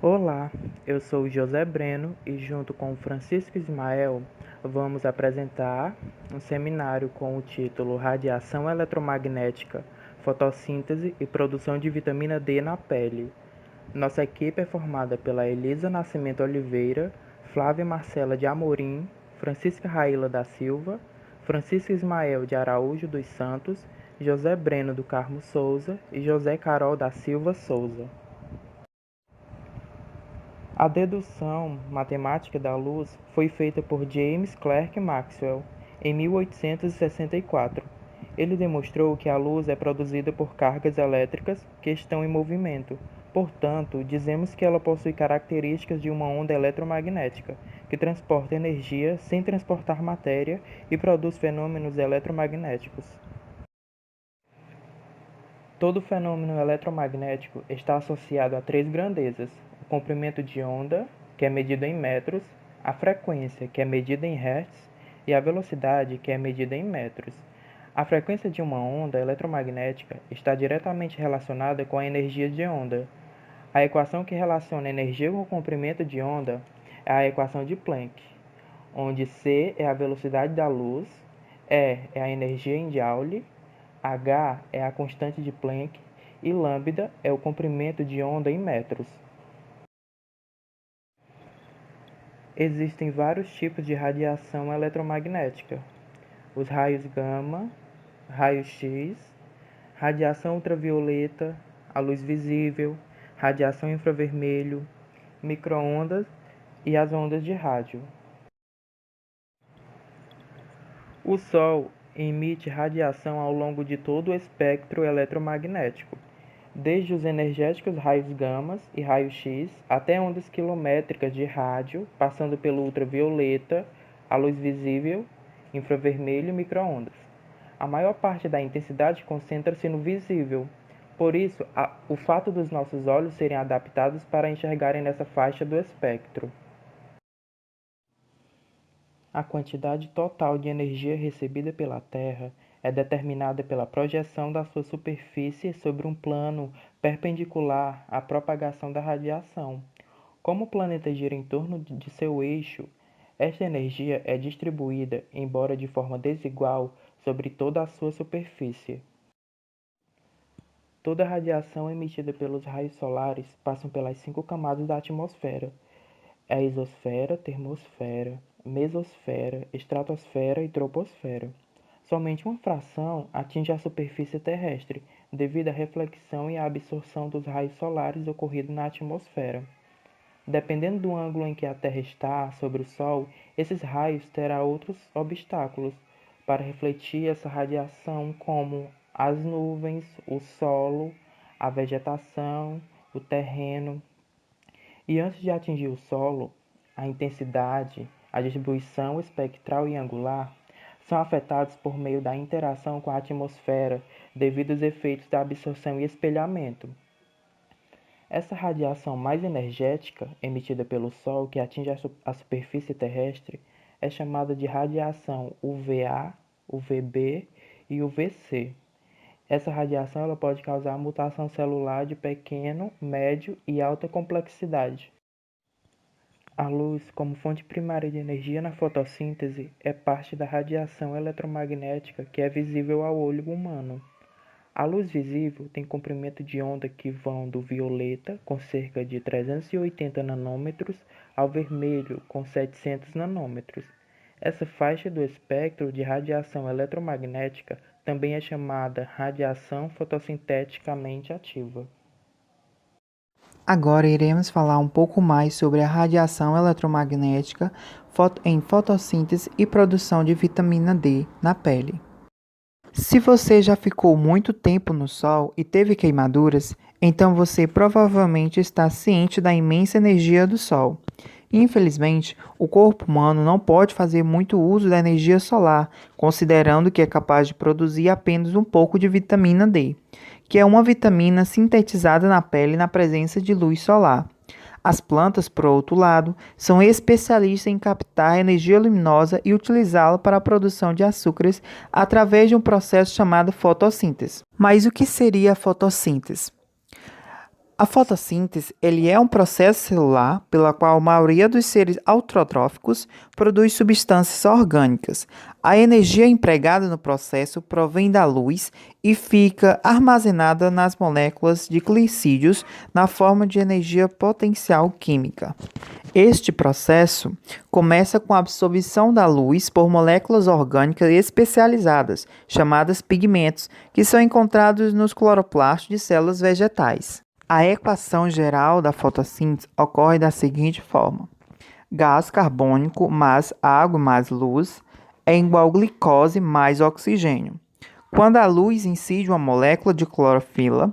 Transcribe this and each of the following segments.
Olá, eu sou José Breno e junto com Francisco Ismael vamos apresentar um seminário com o título Radiação Eletromagnética, Fotossíntese e Produção de Vitamina D na Pele. Nossa equipe é formada pela Elisa Nascimento Oliveira, Flávia Marcela de Amorim, Francisca Raíla da Silva, Francisco Ismael de Araújo dos Santos, José Breno do Carmo Souza e José Carol da Silva Souza. A dedução matemática da luz foi feita por James Clerk Maxwell em 1864. Ele demonstrou que a luz é produzida por cargas elétricas que estão em movimento. Portanto, dizemos que ela possui características de uma onda eletromagnética, que transporta energia sem transportar matéria e produz fenômenos eletromagnéticos. Todo fenômeno eletromagnético está associado a três grandezas: o comprimento de onda, que é medido em metros, a frequência, que é medida em hertz, e a velocidade, que é medida em metros. A frequência de uma onda eletromagnética está diretamente relacionada com a energia de onda. A equação que relaciona a energia com o comprimento de onda é a equação de Planck, onde c é a velocidade da luz, E é a energia em Joule, h é a constante de Planck e lambda é o comprimento de onda em metros. Existem vários tipos de radiação eletromagnética: os raios gama, raio-x, radiação ultravioleta, a luz visível, radiação infravermelho, micro-ondas e as ondas de rádio. O Sol emite radiação ao longo de todo o espectro eletromagnético, desde os energéticos raios gamas e raio-x até ondas quilométricas de rádio, passando pelo ultravioleta, a luz visível, infravermelho e micro-ondas. A maior parte da intensidade concentra-se no visível, por isso, o fato dos nossos olhos serem adaptados para enxergarem nessa faixa do espectro. A quantidade total de energia recebida pela Terra é determinada pela projeção da sua superfície sobre um plano perpendicular à propagação da radiação. Como o planeta gira em torno de seu eixo, esta energia é distribuída, embora de forma desigual, sobre toda a sua superfície. Toda a radiação emitida pelos raios solares passa pelas 5 camadas da atmosfera: a exosfera, termosfera, mesosfera, estratosfera e troposfera. Somente uma fração atinge a superfície terrestre, devido à reflexão e à absorção dos raios solares ocorrido na atmosfera. Dependendo do ângulo em que a Terra está sobre o Sol, esses raios terão outros obstáculos para refletir essa radiação, como as nuvens, o solo, a vegetação, o terreno. E antes de atingir o solo, a intensidade, a distribuição espectral e angular são afetados por meio da interação com a atmosfera devido aos efeitos da absorção e espelhamento. Essa radiação mais energética, emitida pelo Sol, que atinge a superfície terrestre, é chamada de radiação UVA, UVB e UVC. Essa radiação ela pode causar mutação celular de pequeno, médio e alta complexidade. A luz, como fonte primária de energia na fotossíntese, é parte da radiação eletromagnética que é visível ao olho humano. A luz visível tem comprimento de onda que vão do violeta, com cerca de 380 nanômetros, ao vermelho, com 700 nanômetros. Essa faixa do espectro de radiação eletromagnética também é chamada radiação fotossinteticamente ativa. Agora iremos falar um pouco mais sobre a radiação eletromagnética em fotossíntese e produção de vitamina D na pele. Se você já ficou muito tempo no sol e teve queimaduras, então você provavelmente está ciente da imensa energia do sol. Infelizmente, o corpo humano não pode fazer muito uso da energia solar, considerando que é capaz de produzir apenas um pouco de vitamina D, que é uma vitamina sintetizada na pele na presença de luz solar. As plantas, por outro lado, são especialistas em captar energia luminosa e utilizá-la para a produção de açúcares através de um processo chamado fotossíntese. Mas o que seria a fotossíntese? A fotossíntese ele é um processo celular pela qual a maioria dos seres autrotróficos produz substâncias orgânicas. A energia empregada no processo provém da luz e fica armazenada nas moléculas de glicídios na forma de energia potencial química. Este processo começa com a absorção da luz por moléculas orgânicas especializadas, chamadas pigmentos, que são encontrados nos cloroplastos de células vegetais. A equação geral da fotossíntese ocorre da seguinte forma: gás carbônico mais água mais luz é igual a glicose mais oxigênio. Quando a luz incide uma molécula de clorofila,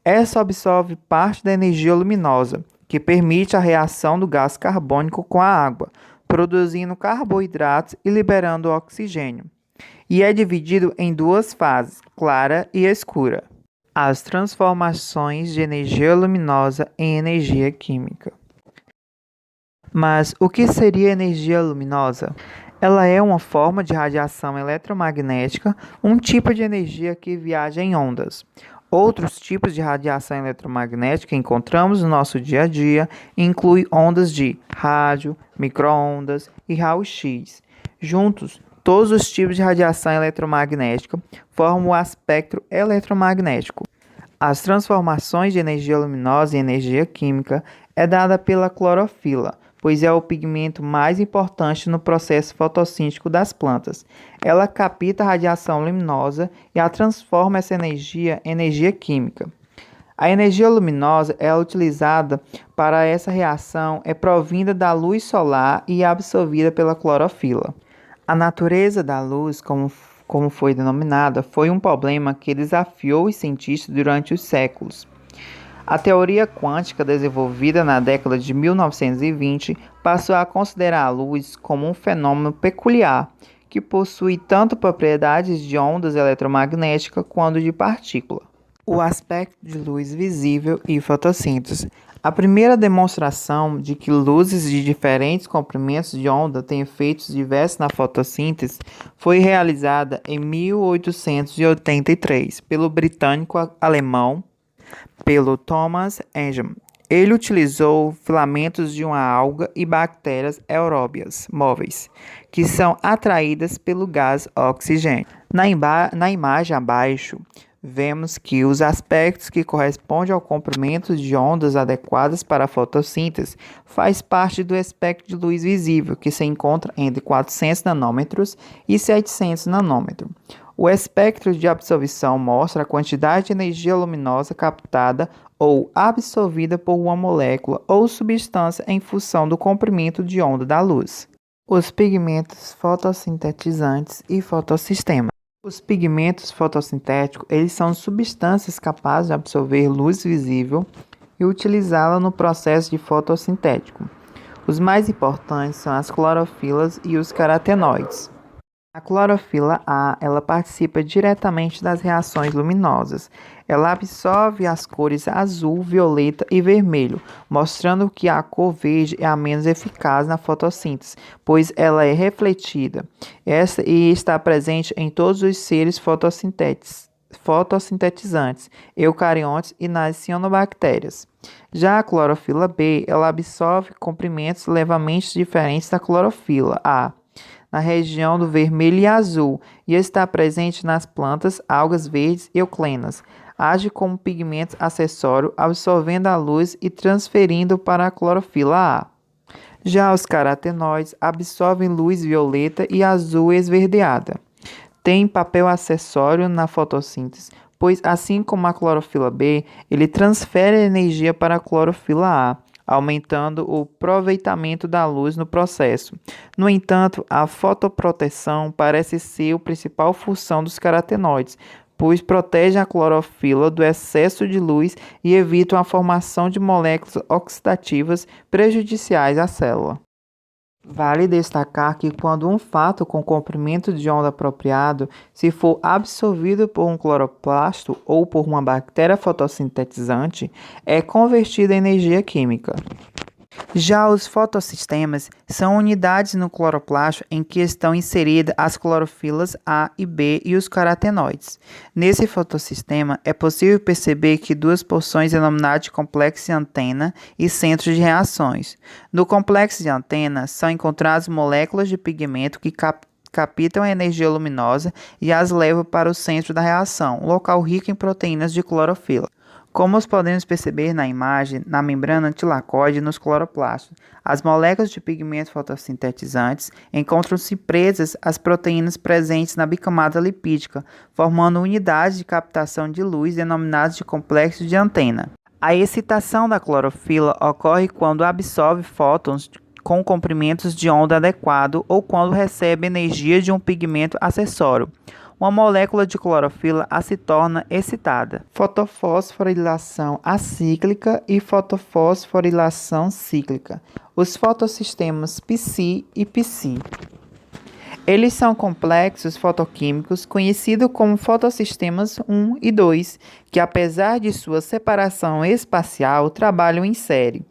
essa absorve parte da energia luminosa, que permite a reação do gás carbônico com a água, produzindo carboidratos e liberando oxigênio. E é dividido em duas fases, clara e escura. As transformações de energia luminosa em energia química. Mas o que seria energia luminosa? Ela é uma forma de radiação eletromagnética, um tipo de energia que viaja em ondas. Outros tipos de radiação eletromagnética que encontramos no nosso dia a dia incluem ondas de rádio, micro-ondas e raio-x. Juntos, todos os tipos de radiação eletromagnética formam o espectro eletromagnético. As transformações de energia luminosa em energia química é dada pela clorofila, pois é o pigmento mais importante no processo fotossíntetico das plantas. Ela capta a radiação luminosa e a transforma essa energia em energia química. A energia luminosa é utilizada para essa reação, é provinda da luz solar e absorvida pela clorofila. A natureza da luz, como foi denominada, foi um problema que desafiou os cientistas durante os séculos. A teoria quântica, desenvolvida na década de 1920, passou a considerar a luz como um fenômeno peculiar, que possui tanto propriedades de ondas eletromagnéticas quanto de partícula. O aspecto de luz visível e fotossíntese. A primeira demonstração de que luzes de diferentes comprimentos de onda têm efeitos diversos na fotossíntese foi realizada em 1883 pelo britânico-alemão Thomas Engel. Ele utilizou filamentos de uma alga e bactérias aeróbias móveis, que são atraídas pelo gás oxigênio. Na imagem abaixo, vemos que os aspectos que correspondem ao comprimento de ondas adequadas para a fotossíntese faz parte do espectro de luz visível, que se encontra entre 400 nanômetros e 700 nanômetros. O espectro de absorção mostra a quantidade de energia luminosa captada ou absorvida por uma molécula ou substância em função do comprimento de onda da luz. Os pigmentos fotossintetizantes e fotossistemas. Os pigmentos fotossintéticos, eles são substâncias capazes de absorver luz visível e utilizá-la no processo de fotossintético. Os mais importantes são as clorofilas e os carotenoides. A clorofila A, ela participa diretamente das reações luminosas. Ela absorve as cores azul, violeta e vermelho, mostrando que a cor verde é a menos eficaz na fotossíntese, pois ela é refletida. E está presente em todos os seres fotossintetizantes, eucariontes e nas cianobactérias. Já a clorofila B, ela absorve comprimentos levemente diferentes da clorofila A, na região do vermelho e azul, e está presente nas plantas, algas verdes e euclenas. Age como pigmento acessório, absorvendo a luz e transferindo para a clorofila A. Já os carotenoides absorvem luz violeta e azul esverdeada. Tem papel acessório na fotossíntese, pois, assim como a clorofila B, ele transfere energia para a clorofila A, aumentando o aproveitamento da luz no processo. No entanto, a fotoproteção parece ser a principal função dos carotenoides, pois protegem a clorofila do excesso de luz e evitam a formação de moléculas oxidativas prejudiciais à célula. Vale destacar que quando um fato com comprimento de onda apropriado, se for absorvido por um cloroplasto ou por uma bactéria fotossintetizante, é convertido em energia química. Já os fotossistemas são unidades no cloroplasto em que estão inseridas as clorofilas A e B e os carotenoides. Nesse fotossistema, é possível perceber que duas porções denominadas de complexo de antena e centros de reações. No complexo de antena, são encontradas moléculas de pigmento que captam a energia luminosa e as levam para o centro da reação, um local rico em proteínas de clorofila. Como podemos perceber na imagem, na membrana antilacóide e nos cloroplastos, as moléculas de pigmento fotossintetizantes encontram-se presas às proteínas presentes na bicamada lipídica, formando unidades de captação de luz denominadas de complexos de antena. A excitação da clorofila ocorre quando absorve fótons com comprimentos de onda adequado ou quando recebe energia de um pigmento acessório. Uma molécula de clorofila se torna excitada. Fotofosforilação acíclica e fotofosforilação cíclica. Os fotossistemas Psi e Psi. Eles são complexos fotoquímicos conhecidos como fotossistemas 1 e 2, que apesar de sua separação espacial, trabalham em série,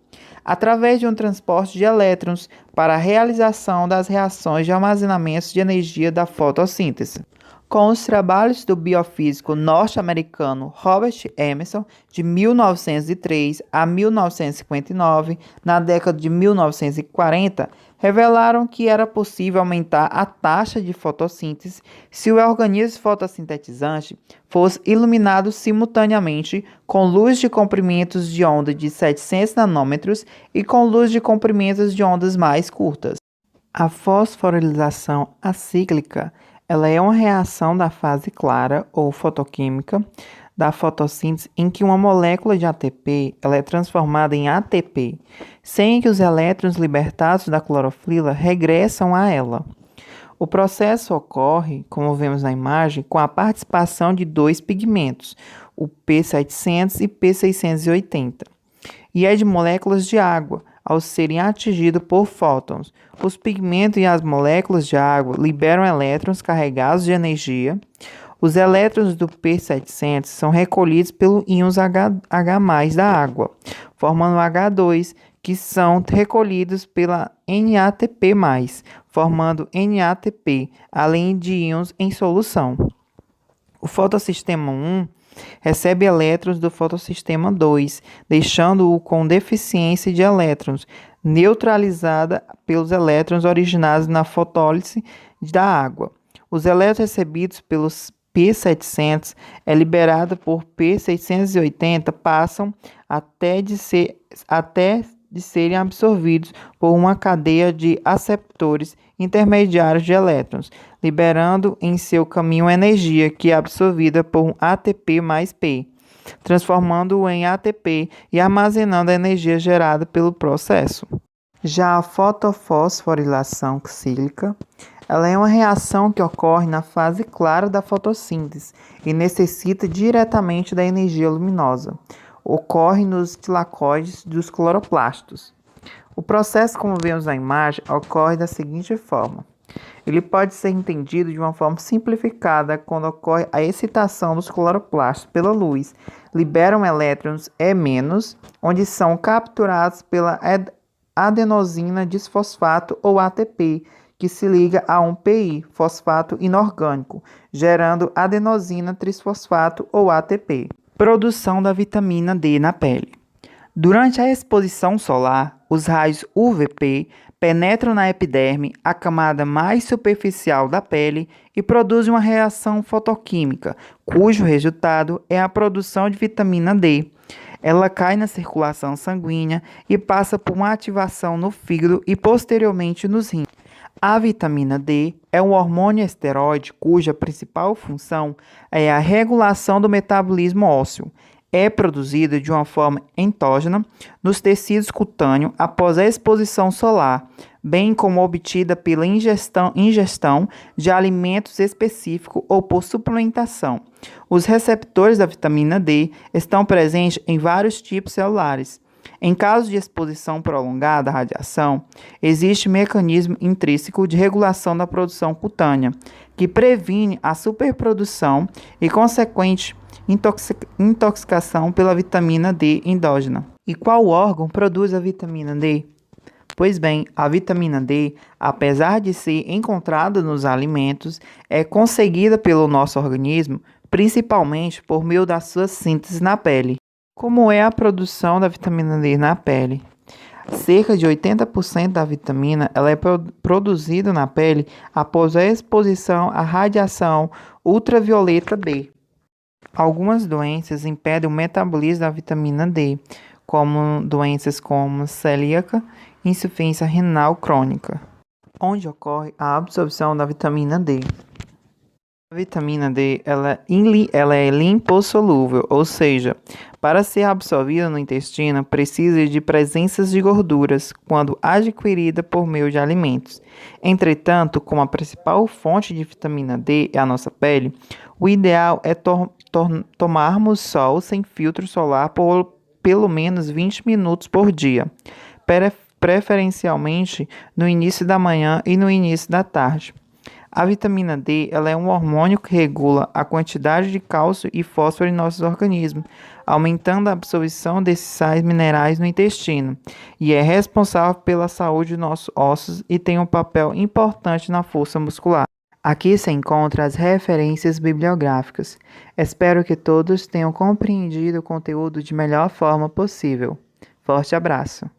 através de um transporte de elétrons para a realização das reações de armazenamento de energia da fotossíntese. Com os trabalhos do biofísico norte-americano Robert Emerson, de 1903 a 1959, na década de 1940, revelaram que era possível aumentar a taxa de fotossíntese se o organismo fotossintetizante fosse iluminado simultaneamente com luz de comprimentos de onda de 700 nanômetros e com luz de comprimentos de ondas mais curtas. A fosforilação acíclica ela é uma reação da fase clara ou fotoquímica da fotossíntese em que uma molécula de ATP ela é transformada em ATP, sem que os elétrons libertados da clorofila regressam a ela. O processo ocorre, como vemos na imagem, com a participação de dois pigmentos, o P700 e P680, e é de moléculas de água, ao serem atingidos por fótons. Os pigmentos e as moléculas de água liberam elétrons carregados de energia. Os elétrons do P700 são recolhidos pelo íons H+ da água, formando H2, que são recolhidos pela NATP+, formando NATP, além de íons em solução. O fotossistema 1 recebe elétrons do fotossistema 2, deixando-o com deficiência de elétrons, neutralizada pelos elétrons originados na fotólise da água. Os elétrons recebidos pelos P700 é liberado por P680 passam até de serem absorvidos por uma cadeia de aceptores intermediários de elétrons, liberando em seu caminho energia que é absorvida por um ATP mais P, transformando-o em ATP e armazenando a energia gerada pelo processo. Já a fotofosforilação cíclica, ela é uma reação que ocorre na fase clara da fotossíntese e necessita diretamente da energia luminosa. Ocorre nos tilacoides dos cloroplastos. O processo, como vemos na imagem, ocorre da seguinte forma. Ele pode ser entendido de uma forma simplificada quando ocorre a excitação dos cloroplastos pela luz. Liberam elétrons E-, onde são capturados pela adenosina disfosfato ou ATP, que se liga a um PI, fosfato inorgânico, gerando adenosina trisfosfato ou ATP. Produção da vitamina D na pele. Durante a exposição solar, os raios UVP penetram na epiderme, a camada mais superficial da pele, e produzem uma reação fotoquímica, cujo resultado é a produção de vitamina D. Ela cai na circulação sanguínea e passa por uma ativação no fígado e posteriormente nos rins. A vitamina D é um hormônio esteroide cuja principal função é a regulação do metabolismo ósseo. É produzida de uma forma endógena nos tecidos cutâneos após a exposição solar, bem como obtida pela ingestão de alimentos específicos ou por suplementação. Os receptores da vitamina D estão presentes em vários tipos celulares. Em caso de exposição prolongada à radiação, existe mecanismo intrínseco de regulação da produção cutânea, que previne a superprodução e consequente intoxicação pela vitamina D endógena. E qual órgão produz a vitamina D? Pois bem, a vitamina D, apesar de ser encontrada nos alimentos, é conseguida pelo nosso organismo principalmente por meio da sua síntese na pele. Como é a produção da vitamina D na pele? Cerca de 80% da vitamina ela é produzida na pele após a exposição à radiação ultravioleta B. Algumas doenças impedem o metabolismo da vitamina D, como doenças como celíaca e insuficiência renal crônica, onde ocorre a absorção da vitamina D. A vitamina D ela é lipossolúvel, ou seja, para ser absorvida no intestino precisa de presenças de gorduras quando adquirida por meio de alimentos. Entretanto, como a principal fonte de vitamina D é a nossa pele, o ideal é tomarmos sol sem filtro solar por pelo menos 20 minutos por dia, preferencialmente no início da manhã e no início da tarde. A vitamina D ela é um hormônio que regula a quantidade de cálcio e fósforo em nossos organismos, aumentando a absorção desses sais minerais no intestino, e é responsável pela saúde dos nossos ossos e tem um papel importante na força muscular. Aqui se encontram as referências bibliográficas. Espero que todos tenham compreendido o conteúdo de melhor forma possível. Forte abraço!